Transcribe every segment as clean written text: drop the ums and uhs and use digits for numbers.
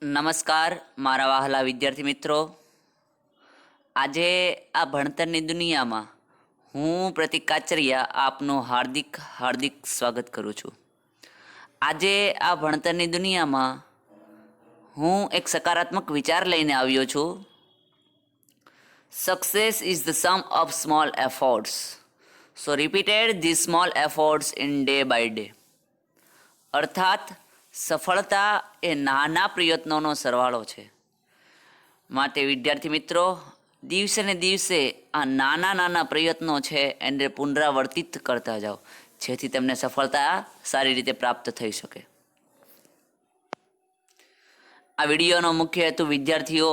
નમસ્કાર મારા વહાલા વિદ્યાર્થી મિત્રો. આજે આ ભણતરની દુનિયામાં હું પ્રતિક કાચરિયા આપનું હાર્દિક સ્વાગત કરું છું. આજે આ ભણતરની દુનિયામાં હું એક સકારાત્મક વિચાર લઈને આવ્યો છું. Success is the sum of small efforts, so repeated this small efforts in day by day. અર્થાત સફળતા એ નાના પ્રયત્નોનો સરવાળો છે. માટે વિદ્યાર્થી મિત્રો, દિવસે ને દિવસે આ નાના પ્રયત્નો છે એને પુનરાવર્તિત કરતા જાઓ, જેથી તમને સફળતા સારી રીતે પ્રાપ્ત થઈ શકે. આ વિડીયોનો મુખ્ય હેતુ વિદ્યાર્થીઓ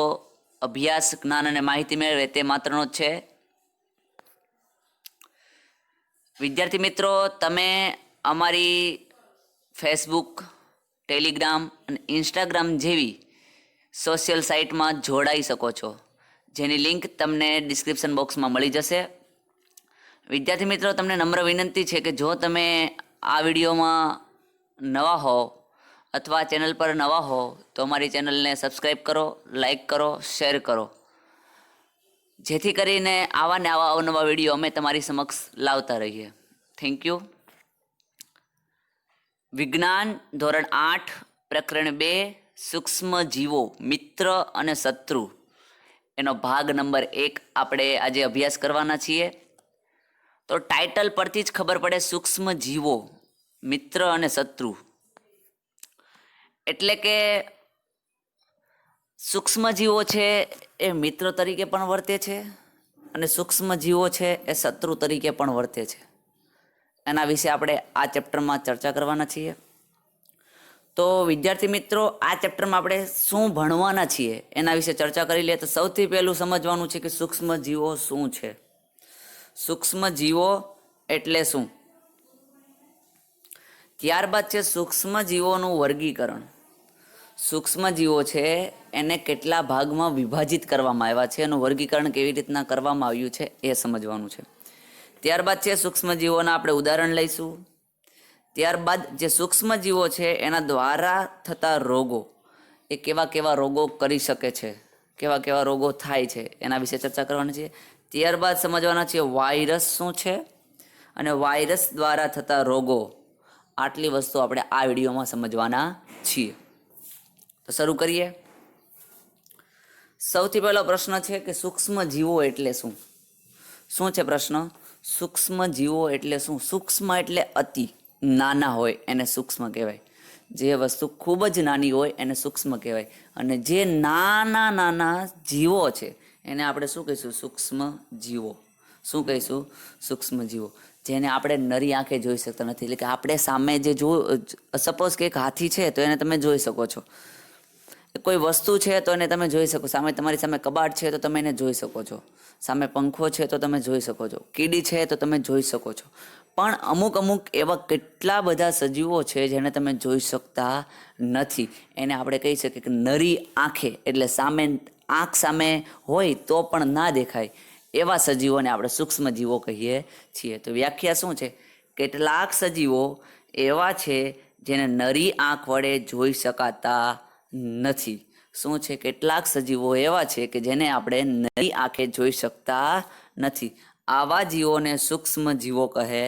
અભ્યાસ, જ્ઞાન અને માહિતી મેળવે તે માત્રનો જ છે. વિદ્યાર્થી મિત્રો, તમે અમારી ફેસબુક, ટેલિગ્રામ અને ઇન્સ્ટાગ્રામ જેવી સોશિયલ સાઇટમાં જોડાઈ શકો છો, જેની લિંક તમને ડિસ્ક્રિપ્શન બોક્સમાં મળી જશે. વિદ્યાર્થી મિત્રો, તમને નમ્ર વિનંતી છે કે જો તમે આ વિડીયોમાં નવા હો અથવા ચેનલ પર નવા હો તો અમારી ચેનલને સબસ્ક્રાઈબ કરો, લાઈક કરો, શેર કરો, જેથી કરીને આવા ને આવા અવનવા વિડીયો અમે તમારી સમક્ષ લાવતા રહીએ. Thank you. વિજ્ઞાન ધોરણ 8 પ્રકરણ 2 સૂક્ષ્મ જીવો મિત્ર અને શત્રુ એનો ભાગ નંબર 1 આપણે આજે અભ્યાસ કરવાના છીએ. તો ટાઇટલ પરથી જ ખબર પડે, સૂક્ષ્મ જીવો મિત્ર અને શત્રુ. એટલે કે સૂક્ષ્મ જીવો છે એ મિત્ર તરીકે પણ વર્તે છે અને સૂક્ષ્મ જીવો છે એ શત્રુ તરીકે પણ વર્તે છે. એના વિશે આપણે આ ચેપ્ટરમાં ચર્ચા કરવાના છીએ. તો વિદ્યાર્થી મિત્રો, આ ચેપ્ટરમાં આપણે શું ભણવાના છીએ એના વિશે ચર્ચા કરી લઈએ. તો સૌથી પહેલું સમજવાનું છે કે સૂક્ષ્મ જીવો શું છે. સૂક્ષ્મ જીવો એટલે શું? ત્યારબાદ છે સૂક્ષ્મ જીવોનું વર્ગીકરણ. સૂક્ષ્મ જીવો છે એને કેટલા ભાગમાં વિભાજિત કરવામાં આવ્યા છે, એનું વર્ગીકરણ કેવી રીતના કરવામાં આવ્યું છે એ સમજવાનું છે. ત્યારબાદ છે સૂક્ષ્મ જીવોના આપણે ઉદાહરણ લઈશું. ત્યારબાદ જે સૂક્ષ્મ જીવો છે એના દ્વારા થતા રોગો, એ કેવા કેવા રોગો કરી શકે છે, કેવા કેવા રોગો થાય છે એના વિશે ચર્ચા કરવાની છે. ત્યારબાદ સમજવાના છે વાયરસ શું છે અને વાયરસ દ્વારા થતા રોગો. આટલી વસ્તુ આપણે આ વિડીયોમાં સમજવાના છીએ. તો શરૂ કરીએ. સૌથી પહેલો પ્રશ્ન છે કે સૂક્ષ્મ જીવો એટલે શું? શું છે પ્રશ્ન? સૂક્ષ્મ જીવો એટલે શું? સૂક્ષ્મ એટલે અતિ નાના હોય એને સૂક્ષ્મ કહેવાય. જે વસ્તુ ખૂબ જ નાની હોય એને સૂક્ષ્મ કહેવાય. અને જે નાના જીવો છે એને આપણે શું કહીશું? સૂક્ષ્મ જીવો. શું કહીશું? સૂક્ષ્મ જીવો. જેને આપણે નરી આંખે જોઈ શકતા નથી. એટલે કે આપણે સામે જે સપોઝ કે એક હાથી છે તો એને તમે જોઈ શકો છો, કોઈ વસ્તુ છે તો એને તમે જોઈ શકો. સામે તમારી સામે કબાટ છે તો તમે એને જોઈ શકો છો, સામે પંખો છે તો તમે જોઈ શકો છો, કીડી છે તો તમે જોઈ શકો છો. પણ અમુક એવા કેટલા બધા સજીવો છે જેને તમે જોઈ શકતા નથી. એને આપણે કહી શકીએ કે નરી આંખે, એટલે સામે આંખ સામે હોય તો પણ ના દેખાય એવા સજીવોને આપણે સૂક્ષ્મ જીવો કહીએ છીએ. તો વ્યાખ્યા શું છે? કેટલાક સજીવો એવા છે જેને નરી આંખ વડે જોઈ શકાતા નથી. શું છે? કેટલાક સજીવો એવા છે કે જેને આપણે નરી આંખે જોઈ શકતા નથી. આવા જીવોને સૂક્ષ્મ જીવો કહે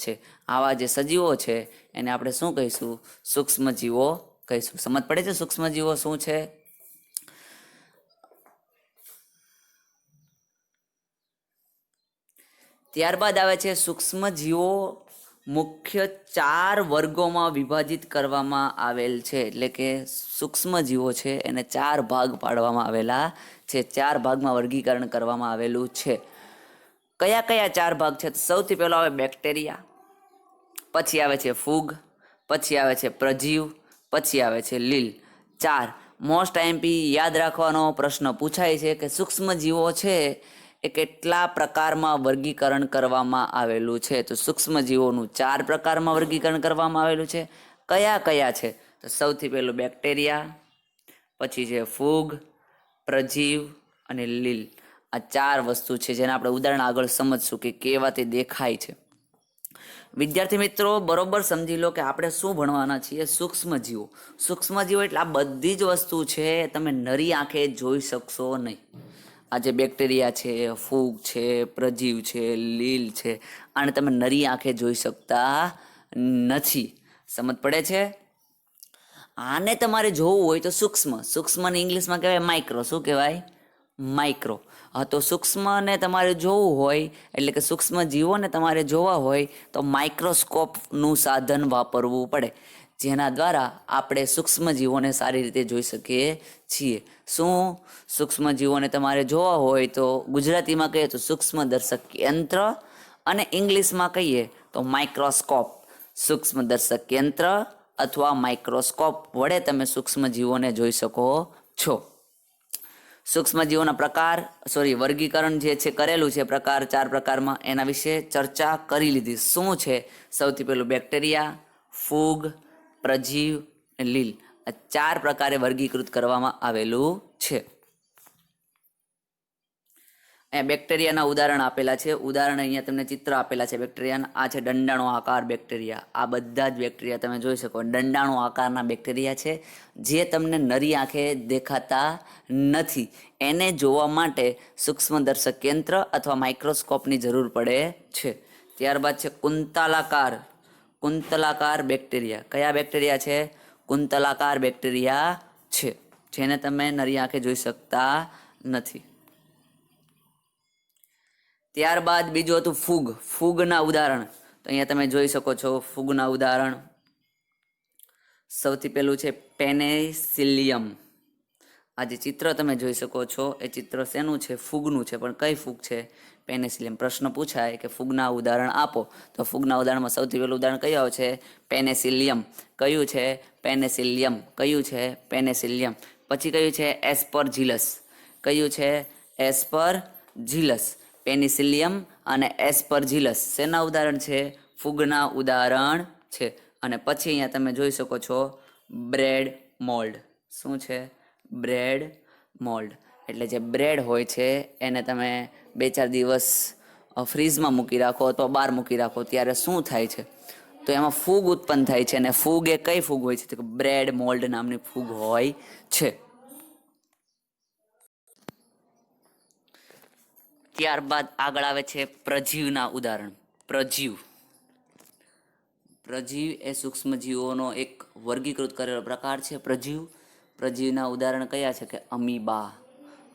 છે. આવા જે સજીવો છે એને આપણે શું કહીશું? સૂક્ષ્મ જીવો કહીશું. સમજ પડે છે સૂક્ષ્મ જીવો શું છે? ત્યારબાદ આવે છે સૂક્ષ્મ જીવો મુખ્ય 4 વર્ગોમાં વિભાજિત કરવામાં આવેલ છે. એટલે કે સૂક્ષ્મ જીવો છે એને 4 ભાગ પાડવામાં આવેલા છે, 4 ભાગમાં વર્ગીકરણ કરવામાં આવેલું છે. કયા કયા 4 ભાગ છે? સૌથી પહેલો આવે બેક્ટેરિયા, પછી આવે છે ફૂગ, પછી આવે છે પ્રજીવ, પછી આવે છે લીલ. 4 મોસ્ટ આઈએમપી યાદ રાખવાનો પ્રશ્ન પૂછાય છે કે સૂક્ષ્મ જીવો છે એ કેટલા પ્રકારમાં વર્ગીકરણ કરવામાં આવેલું છે. તો સૂક્ષ્મ જીવોનું 4 પ્રકારમાં વર્ગીકરણ કરવામાં આવેલું છે. કયા કયા છે? તો સૌથી પહેલું બેક્ટેરિયા, પછી છે ફૂગ, પ્રજીવ અને લીલ. આ 4 વસ્તુ છે જેને આપણે ઉદાહરણ આગળ સમજશું કે કેવા તે દેખાય છે. વિદ્યાર્થી મિત્રો બરોબર સમજી લો કે આપણે શું ભણવાના છીએ, સૂક્ષ્મજીવો. સૂક્ષ્મજીવો એટલે આ બધી જ વસ્તુ છે તમે નરી આંખે જોઈ શકશો નહીં. આ જે બેક્ટેરિયા છે, ફૂગ છે, પ્રજીવ છે, લીલ છે, આને તમે નરી આંખે જોઈ શકતા નથી. સમજ પડે છે? આને તમારે જોવું હોય તો સૂક્ષ્મને ઇંગ્લિશમાં કહેવાય માઇક્રો. શું કહેવાય? માઇક્રો. હા, તો સૂક્ષ્મને તમારે જોવું હોય એટલે કે સૂક્ષ્મ જીવોને તમારે જોવા હોય તો માઇક્રોસ્કોપનું સાધન વાપરવું પડે, જેના દ્વારા આપણે સૂક્ષ્મ જીવોને સારી રીતે જોઈ શકીએ છીએ. શું સૂક્ષ્મ જીવોને તમારે જોવા હોય તો ગુજરાતીમાં કહીએ તો સૂક્ષ્મદર્શક યંત્ર અને ઇંગ્લિશમાં કહીએ તો માઇક્રોસ્કોપ. સૂક્ષ્મદર્શક યંત્ર અથવા માઇક્રોસ્કોપ વડે તમે સૂક્ષ્મ જીવોને જોઈ શકો છો. સૂક્ષ્મજીવોના વર્ગીકરણ જે છે કરેલું છે પ્રકાર 4 પ્રકારમાં, એના વિશે ચર્ચા કરી લીધી. શું છે? સૌથી પહેલું બેક્ટેરિયા, ફૂગ, પ્રજીવ, લીલ. આ 4 પ્રકારે વર્ગીકૃત કરવામાં આવેલું છે. અહીંયા બેક્ટેરિયાના ઉદાહરણ આપેલા છે. ઉદાહરણ અહીંયા તમને ચિત્ર આપેલા છે બેક્ટેરિયાના. આ છે દંડાણુ આકાર બેક્ટેરિયા. આ બધા જ બેક્ટેરિયા તમે જોઈ શકો દંડાણુ આકારના બેક્ટેરિયા છે, જે તમને નરી આંખે દેખાતા નથી. એને જોવા માટે સૂક્ષ્મદર્શક યંત્ર અથવા માઇક્રોસ્કોપની જરૂર પડે છે. ત્યારબાદ છે કુંતલાકાર બેક્ટેરિયા. કયા બેક્ટેરિયા છે? કુંતલાકાર બેક્ટેરિયા છે, જેને તમે નરી આંખે જોઈ શકતા નથી. ત્યારબાદ બીજું હતું ફૂગના ઉદાહરણ. તો અહીંયા તમે જોઈ શકો છો ફૂગના ઉદાહરણ. સૌથી પહેલું છે પેનેસિલિયમ. આ જે ચિત્ર તમે જોઈ શકો છો એ ચિત્ર શેનું છે? ફૂગનું છે. પણ કઈ ફૂગ છે? પેનેસિલિયમ. પ્રશ્ન પૂછાય કે ફૂગના ઉદાહરણ આપો, તો ફૂગના ઉદાહરણમાં સૌથી પહેલું ઉદાહરણ કયું આવે છે? પેનેસિલિયમ. કયું છે? પેનેસિલિયમ. કયું છે? પેનેસિલિયમ. પછી કયું છે? એસ્પરજીલસ. કયું છે? એસ્પરજીલસ. પેનિસિલિયમ અને એસ્પરજીલસ શેના ઉદાહરણ છે? ફૂગના ઉદાહરણ છે. અને પછી અહીંયા તમે જોઈ શકો છો બ્રેડ મોલ્ડ. શું છે? Bread mould. એટલે જે બ્રેડ હોય છે એને તમે 2-4 દિવસ ફ્રીઝમાં મૂકી રાખો અથવા બહાર મૂકી રાખો ત્યારે શું થાય છે? તો એમાં ફૂગ ઉત્પન્ન થાય છે. અને ફૂગ એ કઈ ફૂગ હોય છે? તો બ્રેડ મોલ્ડ નામની ફૂગ હોય છે. ત્યારબાદ આગળ આવે છે પ્રજીવના ઉદાહરણ. પ્રજીવ એ સૂક્ષ્મજીવોનો એક વર્ગીકૃત કરેલો પ્રકાર છે. પ્રજીવના ઉદાહરણ કયા છે? કે અમીબા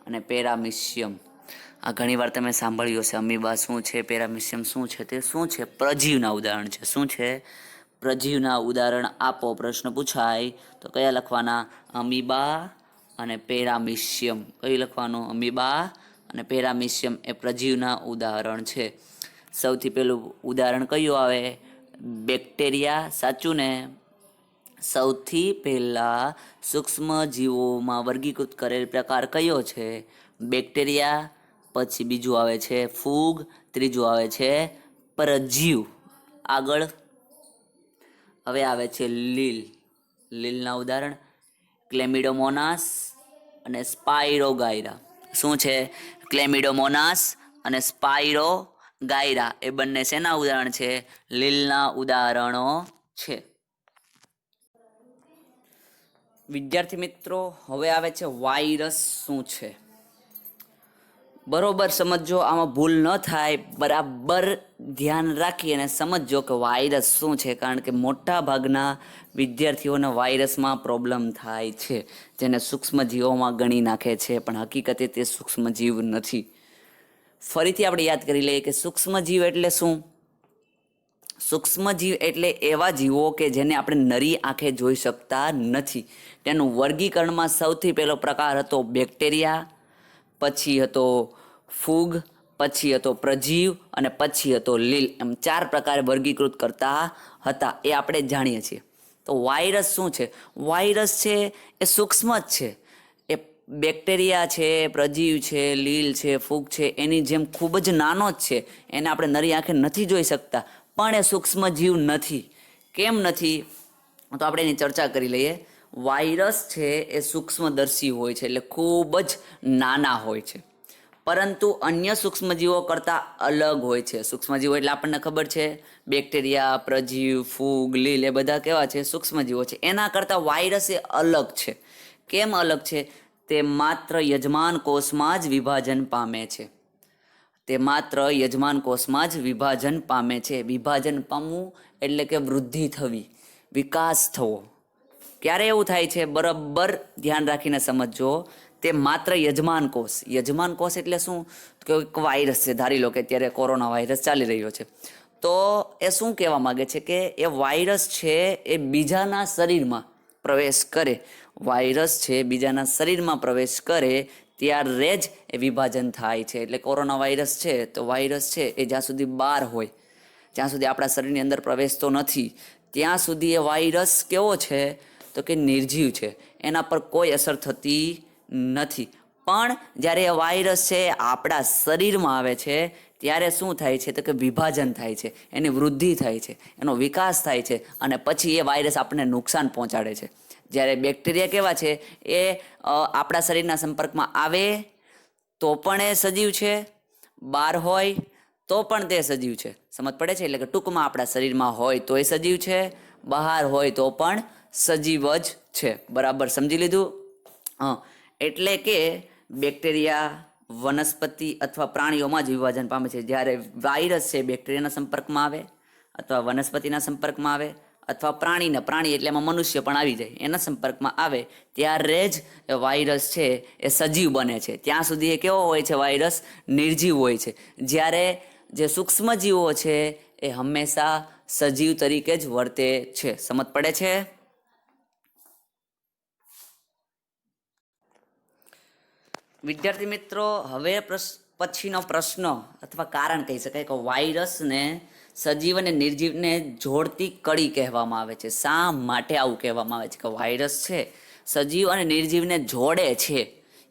અને પેરામિશિયમ. આ ઘણીવાર તમે સાંભળ્યું હશે. અમીબા શું છે, પેરામિશિયમ શું છે? તે શું છે? પ્રજીવના ઉદાહરણ છે. શું છે? પ્રજીવના ઉદાહરણ આપો પ્રશ્ન પૂછાય તો કયા લખવાના? અમીબા અને પેરામિશિયમ. કયું લખવાનું? અમીબા અને પેરામિશિયમ એ પ્રજીવના ઉદાહરણ છે. સૌથી પહેલું ઉદાહરણ કયું આવે? બેક્ટેરિયા. સાચું ને? સૌથી પહેલા સૂક્ષ્મ જીવોમાં વર્ગીકૃત કરેલ પ્રકાર કયો છે? બેક્ટેરિયા. પછી બીજું આવે છે ફૂગ. ત્રીજું આવે છે પ્રજીવ. આગળ હવે આવે છે લીલના ઉદાહરણ ક્લેમિડોમોનાસ અને સ્પાઇરોગાયરા. શું છે? ક્લેમિડોમોનાસ અને સ્પાઇરોગાયરા એ બંને શેના ઉદાહરણ છે? લીલના ઉદાહરણો છે. વિદ્યાર્થી મિત્રો હવે આવે છે વાયરસ. શું છે? બરોબર સમજો, આમાં ભૂલ ન થાય. બરાબર ધ્યાન રાખી અને સમજો કે વાયરસ શું છે, કારણ કે મોટા ભાગના વિદ્યાર્થીઓને વાયરસમાં પ્રોબ્લેમ થાય છે, જેને સૂક્ષ્મજીવોમાં ગણી નાખે છે, પણ હકીકતે તે સૂક્ષ્મજીવ નથી. ફરીથી આપણે યાદ કરી લઈએ કે સૂક્ષ્મજીવ એટલે શું? સૂક્ષ્મજીવ એટલે એવા જીવો કે જેને આપણે નરી આંખે જોઈ શકતા નથી. તેનું વર્ગીકરણમાં સૌથી પહેલો પ્રકાર હતો બેક્ટેરિયા, પછી હતો ફૂગ, પછી હતો પ્રજીવ અને પછી હતો લીલ. એમ 4 પ્રકારે વર્ગીકૃત કરતા હતા. એ આપણે જાણીએ છીએ. તો વાયરસ શું છે? વાયરસ છે એ સૂક્ષ્મ જ છે. એ બેક્ટેરિયા છે, પ્રજીવ છે, લીલ છે, ફૂગ છે, એની જેમ ખૂબ જ નાનો જ છે. એને આપણે નરી આંખે નથી જોઈ શકતા, પણ એ સૂક્ષ્મ જીવ નથી. કેમ નથી? તો આપણે એની ચર્ચા કરી લઈએ. વાયરસ છે એ સૂક્ષ્મદર્શી હોય છે, એટલે ખૂબ જ નાના હોય છે. પરંતુ અન્ય સૂક્ષ્મજીવો કરતાં અલગ હોય છે. સૂક્ષ્મજીવો એટલે આપણને ખબર છે બેક્ટેરિયા, પ્રજીવ, ફૂગ, લીલ એ બધા કેવા છે? સૂક્ષ્મજીવો છે. એના કરતાં વાયરસ એ અલગ છે. કેમ અલગ છે? તે માત્ર યજમાન કોષમાં જ વિભાજન પામે છે. તે માત્ર યજમાન કોષમાં જ વિભાજન પામે છે. વિભાજન પામવું એટલે કે વૃદ્ધિ થવી, વિકાસ થવો. ક્યારે એવું થાય છે? બરાબર ધ્યાન રાખીને સમજજો. તે માત્ર યજમાન કોષ એટલે શું? કે એક વાયરસ છે, ધારી લો કે અત્યારે કોરોના વાયરસ ચાલી રહ્યો છે, તો એ શું કહેવા માગે છે કે એ વાયરસ છે એ બીજાના શરીરમાં પ્રવેશ કરે. વાયરસ છે બીજાના શરીરમાં પ્રવેશ કરે ત્યારે જ એ વિભાજન થાય છે. એટલે કોરોના વાયરસ છે તો વાયરસ છે એ જ્યાં સુધી બહાર હોય, જ્યાં સુધી આપણા શરીરની અંદર પ્રવેશતો નથી, ત્યાં સુધી એ વાયરસ કેવો છે? તો કે નિર્જીવ છે. એના પર કોઈ અસર થતી નથી. પણ જ્યારે એ વાયરસ છે આપણા શરીરમાં આવે છે ત્યારે શું થાય છે? તો કે વિભાજન થાય છે, એની વૃદ્ધિ થાય છે, એનો વિકાસ થાય છે, અને પછી એ વાયરસ આપણને નુકસાન પહોંચાડે છે. જ્યારે બેક્ટેરિયા કેવા છે? એ આપણા શરીરના સંપર્કમાં આવે તો પણ એ સજીવ છે, બહાર હોય તો પણ તે સજીવ છે. સમજ પડે છે? એટલે કે ટૂંકમાં આપણા શરીરમાં હોય તો એ સજીવ છે, બહાર હોય તો પણ સજીવ જ છે. બરાબર સમજી લીધું? એટલે કે બેક્ટેરિયા વનસ્પતિ અથવા પ્રાણીઓમાં જ વિભાજન પામે છે. જ્યારે વાયરસ છે બેક્ટેરિયાના સંપર્કમાં આવે અથવા વનસ્પતિના સંપર્કમાં આવે અથવા પ્રાણી એટલે એમાં મનુષ્ય પણ આવી જાય, એના સંપર્કમાં આવે ત્યારે જ એ વાયરસ છે એ સજીવ બને છે. ત્યાં સુધી એ કેવો હોય છે? વાયરસ નિર્જીવ હોય છે. જ્યારે જે સૂક્ષ્મજીવો છે એ હંમેશા સજીવ તરીકે જ વર્તે છે. સમજ પડે છે? વિદ્યાર્થી મિત્રો, હવે પછીનો પ્રશ્ન અથવા કારણ કહી શકાય કે વાયરસને સજીવ અને નિર્જીવને જોડતી કડી કહેવામાં આવે છે. શા માટે આવું કહેવામાં આવે છે કે વાયરસ છે સજીવ અને નિર્જીવને જોડે છે?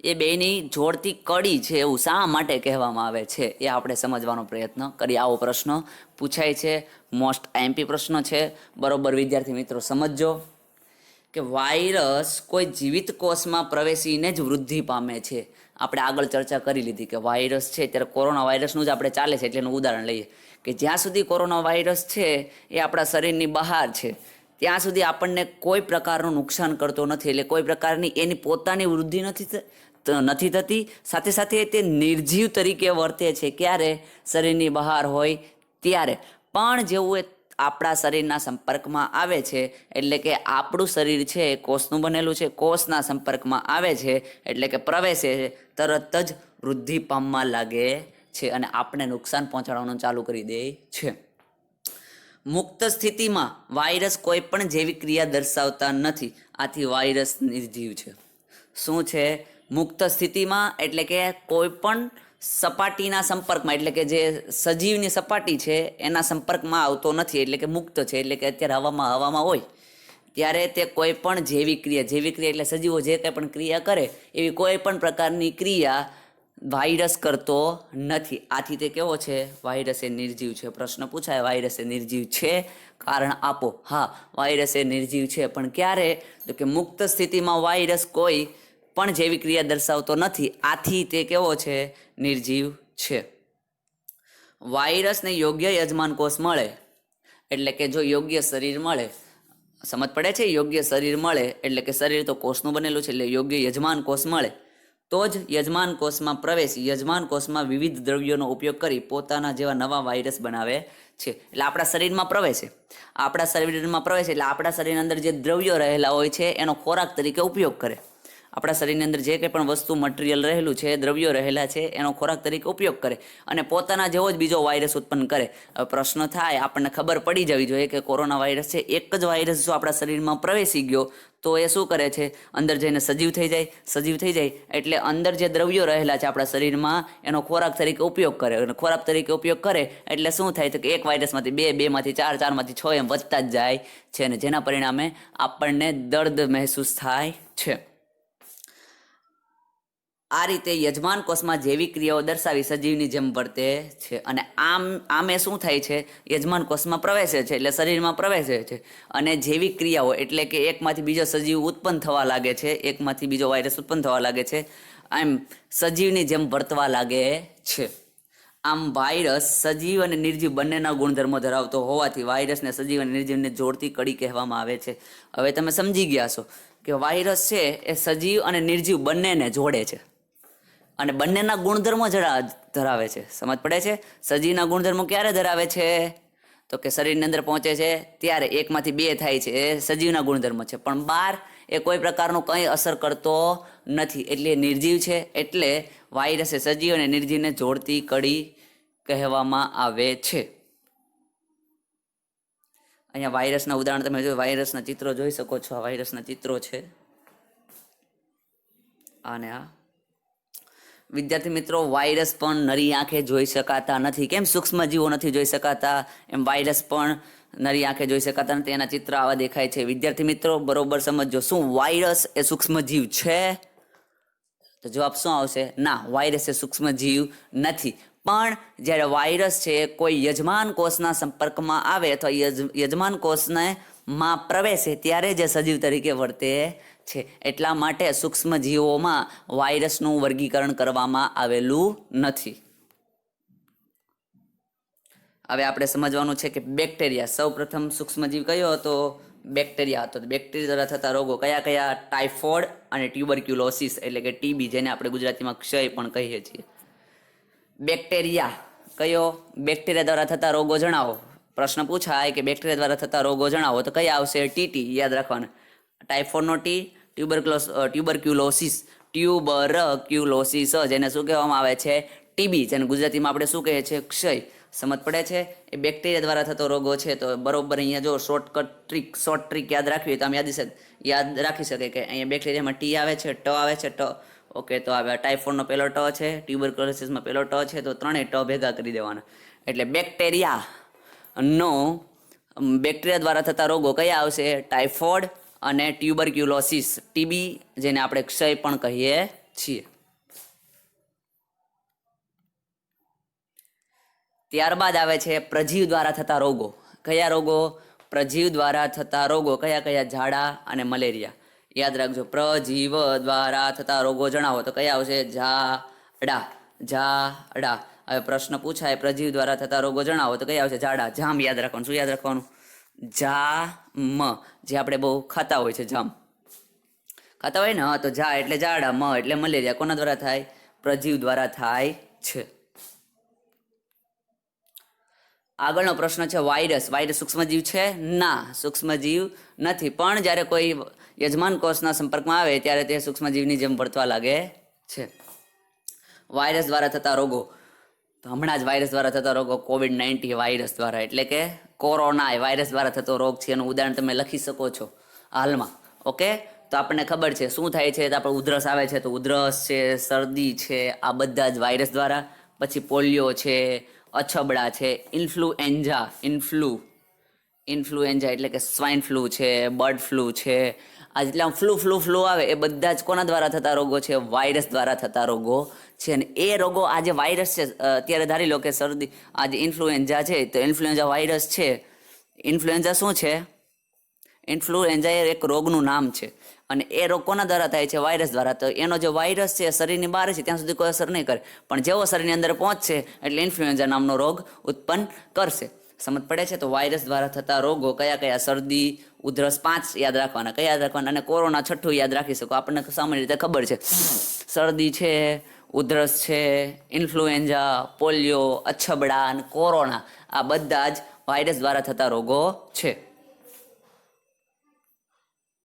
એ બેની જોડતી કડી છે એવું શા માટે કહેવામાં આવે છે? એ આપણે સમજવાનો પ્રયત્ન કરીએ. આવો પ્રશ્ન પૂછાય છે, મોસ્ટ આઈએમપી પ્રશ્ન છે. બરોબર વિદ્યાર્થી મિત્રો સમજજો કે વાયરસ કોઈ જીવિત કોષમાં પ્રવેશીને જ વૃદ્ધિ પામે છે. આપણે આગળ ચર્ચા કરી લીધી કે વાયરસ છે ત્યારે કોરોના વાયરસનું જ આપણે ચાલે છે એટલે એનું ઉદાહરણ લઈએ કે જ્યાં સુધી કોરોના વાયરસ છે એ આપણા શરીરની બહાર છે ત્યાં સુધી આપણને કોઈ પ્રકારનું નુકસાન કરતો નથી. એટલે કોઈ પ્રકારની એની પોતાની વૃદ્ધિ નથી થતી. સાથે સાથે તે નિર્જીવ તરીકે વર્તે છે. ક્યારે? શરીરની બહાર હોય ત્યારે. પણ જેવું એ આપણા શરીરના સંપર્કમાં આવે છે, એટલે કે આપણું શરીર છે એ કોષનું બનેલું છે, કોષના સંપર્કમાં આવે છે એટલે કે પ્રવેશે છે, તરત જ વૃદ્ધિ પામવા લાગે છે અને આપણે નુકસાન પહોંચાડવાનું ચાલુ કરી દે છે. મુક્ત સ્થિતિમાં વાયરસ કોઈ પણ જૈવિક ક્રિયા દર્શાવતા નથી. આથી વાયરસ નિર્જીવ છે. શું છે? મુક્ત સ્થિતિમાં એટલે કે કોઈ પણ સપાટીના સંપર્કમાં, એટલે કે જે સજીવની સપાટી છે એના સંપર્કમાં આવતો નથી. એટલે કે મુક્ત છે. એટલે કે અત્યારે હવામાં હોય ત્યારે તે કોઈ પણ જૈવિક ક્રિયા એટલે સજીવો જે કંઈ પણ ક્રિયા કરે એવી કોઈ પણ પ્રકારની ક્રિયા વાયરસ કરતો નથી. આથી તે કેવો છે? વાયરસ એ નિર્જીવ છે. પ્રશ્ન પૂછાય વાયરસ એ નિર્જીવ છે? કારણ આપો. હા, વાયરસ એ નિર્જીવ છે. પણ ક્યારે? તો કે મુક્ત સ્થિતિમાં વાયરસ કોઈ પણ જૈવિક ક્રિયા દર્શાવતો નથી. આથી તે કેવો છે? નિર્જીવ છે. વાયરસને યોગ્ય યજમાન કોષ મળે એટલે કે જો યોગ્ય શરીર મળે, સમજ પડે છે? યોગ્ય શરીર મળે એટલે કે શરીર તો કોષનું બનેલું છે, એટલે યોગ્ય યજમાન કોષ મળે તો જ યજમાન કોષમાં પ્રવેશી યજમાન કોષમાં વિવિધ દ્રવ્યોનો ઉપયોગ કરી પોતાના જેવા નવા વાયરસ બનાવે છે. એટલે આપણા શરીરમાં પ્રવેશે એટલે આપણા શરીરની અંદર જે દ્રવ્યો રહેલા હોય છે એનો ખોરાક તરીકે ઉપયોગ કરે. આપણા શરીરની અંદર જે કંઈ પણ વસ્તુ મટીરિયલ રહેલું છે, દ્રવ્યો રહેલા છે, એનો ખોરાક તરીકે ઉપયોગ કરે અને પોતાના જેવો જ બીજો વાયરસ ઉત્પન્ન કરે. પ્રશ્ન થાય, આપણને ખબર પડી જવી જોઈએ કે કોરોના વાયરસ છે, એક જ વાયરસ જો આપણા શરીરમાં પ્રવેશી ગયો તો એ શું કરે છે? અંદર જઈને સજીવ થઈ જાય એટલે અંદર જે દ્રવ્યો રહેલા છે આપણા શરીરમાં એનો ખોરાક તરીકે ઉપયોગ કરે. અને ખોરાક તરીકે ઉપયોગ કરે એટલે શું થાય? તો કે એક વાયરસમાંથી બે માંથી ચાર, ચારમાંથી 6 એમ વધતા જ જાય છે અને જેના પરિણામે આપણને દર્દ મહેસૂસ થાય છે. આ રીતે યજમાન કોષમાં જૈવિક ક્રિયાઓ દર્શાવી સજીવની જેમ વર્તે છે. અને આમે શું થાય છે? યજમાન કોષમાં પ્રવેશે છે એટલે શરીરમાં પ્રવેશે છે અને જૈવિક ક્રિયાઓ એટલે કે એકમાંથી બીજો સજીવ ઉત્પન્ન થવા લાગે છે, એકમાંથી બીજો વાયરસ ઉત્પન્ન થવા લાગે છે આમ સજીવની જેમ વર્તવા લાગે છે. આમ વાયરસ સજીવ અને નિર્જીવ બંનેના ગુણધર્મો ધરાવતો હોવાથી વાયરસને સજીવ અને નિર્જીવને જોડતી કડી કહેવામાં આવે છે. હવે તમે સમજી ગયા છો કે વાયરસ છે એ સજીવ અને નિર્જીવ બંનેને જોડે છે અને બંનેના ગુણધર્મો ધરાવે છે. સમજ પડે છે? સજીવના ગુણધર્મો ક્યારે ધરાવે છે? તો કે શરીરની અંદર પહોંચે છે ત્યારે એકમાંથી બે થાય છે, એ સજીવના ગુણધર્મ છે. પણ બહાર એ કોઈ પ્રકારનું કંઈ અસર કરતો નથી, એટલે નિર્જીવ છે. એટલે વાયરસ એ સજીવ અને નિર્જીવને જોડતી કડી કહેવામાં આવે છે. અહીંયા વાયરસના ઉદાહરણ તમે જો વાયરસના ચિત્રો જોઈ શકો છો. આ વાયરસના ચિત્રો છે અને આ વિદ્યાર્થી મિત્રો, વાયરસ પણ નરી આંખે જોઈ શકાતા નથી. કેમ સૂક્ષ્મજીવો નથી જોઈ શકાતા, એમ વાયરસ પણ નરી આંખે જોઈ શકાતા નથી. એના ચિત્ર આવા દેખાય છે. વિદ્યાર્થી મિત્રો બરોબર સમજો, શું વાયરસ એ સૂક્ષ્મજીવ છે? તો જવાબ શું આવશે? ના, વાયરસ એ સૂક્ષ્મજીવ નથી. પણ જ્યારે વાયરસ છે કોઈ યજમાન કોષના સંપર્કમાં આવે અથવા યજમાન કોષને માં પ્રવેશે ત્યારે જે સજીવ તરીકે વર્તે છે. એટલા માટે સૂક્ષ્મજીવોમાં વાયરસનું વર્ગીકરણ કરવામાં આવેલું નથી. હવે આપણે સમજવાનું છે કે બેક્ટેરિયા, સૌ પ્રથમ સૂક્ષ્મજીવ કયો હતો? બેક્ટેરિયા હતો. બેક્ટેરિયા દ્વારા થતા રોગો કયા કયા? ટાઇફોઇડ અને ટ્યુબરક્યુલોસિસ એટલે કે ટીબી, જેને આપણે ગુજરાતીમાં ક્ષય પણ કહીએ છીએ. બેક્ટેરિયા કયો? બેક્ટેરિયા દ્વારા થતા રોગો જણાવો. પ્રશ્ન પૂછાય કે બેક્ટેરિયા દ્વારા થતા રોગો જણાવો તો કયા આવશે? ટીટી, યાદ રાખવાના. ટાઇફોઇડનો ટી, ટ્યુબરક્યુલોસિસ, ટ્યુબરક્યુલોસિસ જેને શું કહેવામાં આવે છે? ટીબી, જેને ગુજરાતીમાં આપણે શું કહીએ છીએ? ક્ષય. સમજ પડે છે? એ બેક્ટેરિયા દ્વારા થતો રોગો છે. તો બરોબર અહીંયા જો શોર્ટ ટ્રીક યાદ રાખવી હોય તો આમ યાદ રાખી શકે કે અહીંયા બેક્ટેરિયામાં ટી આવે છે, ટ આવે છે, ટ. ઓકે, તો હવે ટાઇફોઇડનો પહેલો ટ છે, ટ્યુબરક્યુલોસિસમાં પહેલો ટ છે, તો ત્રણેય ટ ભેગા કરી દેવાના. એટલે બેક્ટેરિયા દ્વારા થતા રોગો કયા આવશે? ટાઇફોઇડ અને ટ્યુબરક્યુલોસિસ, ટીબી, જેને આપણે ક્ષય પણ કહીએ છીએ. ત્યારબાદ આવે છે પ્રજીવ દ્વારા થતા રોગો. કયા રોગો? પ્રજીવ દ્વારા થતા રોગો કયા કયા? ઝાડા અને મલેરિયા. યાદ રાખજો, પ્રજીવ દ્વારા થતા રોગો જણાવો તો કયા આવશે? ઝાડા. હવે પ્રશ્ન પૂછાય પ્રજીવ દ્વારા થતા રોગો જણાવો તો કયા આવશે? ઝાડા. જામ યાદ રાખવાનું. શું યાદ રાખવાનું? જામ, જે આપણે બહુ ખાતા હોય છે. જામ ખાતા હોય ને, તો જા એટલે ઝાડા, મ એટલે મલેરિયા. કોના દ્વારા થાય? પ્રજીવ દ્વારા થાય છે. આગળનો પ્રશ્ન છે વાયરસ. વાયરસ સૂક્ષ્મજીવ છે? ના, સૂક્ષ્મજીવ નથી. પણ જ્યારે કોઈ યજમાન કોષના સંપર્કમાં આવે ત્યારે તે સૂક્ષ્મજીવની જેમ વર્તવા લાગે છે. વાયરસ દ્વારા થતા રોગો, હમણાં જ વાયરસ દ્વારા થતા રોગો, COVID-19 વાયરસ દ્વારા, એટલે કે કોરોના એ વાયરસ દ્વારા થતો રોગ છે. એનું ઉદાહરણ તમે લખી શકો છો હાલમાં. ઓકે, તો આપણને ખબર છે શું થાય છે. તો આપણે ઉધરસ આવે છે, તો ઉધરસ છે, શરદી છે, આ બધા જ વાયરસ દ્વારા. પછી પોલિયો છે, અછબડા છે, ઇન્ફ્લુએન્ઝા એટલે કે સ્વાઇન ફ્લૂ છે, બર્ડ ફ્લૂ છે, આ જેટલા ફ્લૂ આવે એ બધા જ કોના દ્વારા થતા રોગો છે? વાયરસ દ્વારા થતા રોગો છે. અને એ રોગો આ જે વાયરસ છે, અત્યારે ધારી લો કે શરદી, આ જે ઇન્ફ્લુએન્ઝા છે, તો ઇન્ફ્લુએન્ઝા વાયરસ છે. ઇન્ફ્લુએન્ઝા શું છે? ઇન્ફ્લુએન્ઝા એ એક રોગનું નામ છે. અને એ રોગ કોના દ્વારા થાય છે? વાયરસ દ્વારા. તો એનો જે વાયરસ છે શરીરની બહાર છે ત્યાં સુધી કોઈ અસર નહીં કરે, પણ જેવો શરીરની અંદર પહોંચશે એટલે ઇન્ફ્લુએન્ઝા નામનો રોગ ઉત્પન્ન કરશે. સમજ પડે છે? તો વાયરસ દ્વારા થતા રોગો કયા કયા? શરદી, ઉધરસ, 5 યાદ રાખવાના. કયા યાદ રાખવાના? અને કોરોના 6 યાદ રાખી શકો. આપણને સામાન્ય રીતે ખબર છે, શરદી છે, ઉધરસ છે, ઇન્ફ્લુએન્ઝા, પોલિયો, અછબડા અને કોરોના, આ બધા જ વાયરસ દ્વારા થતા રોગો છે.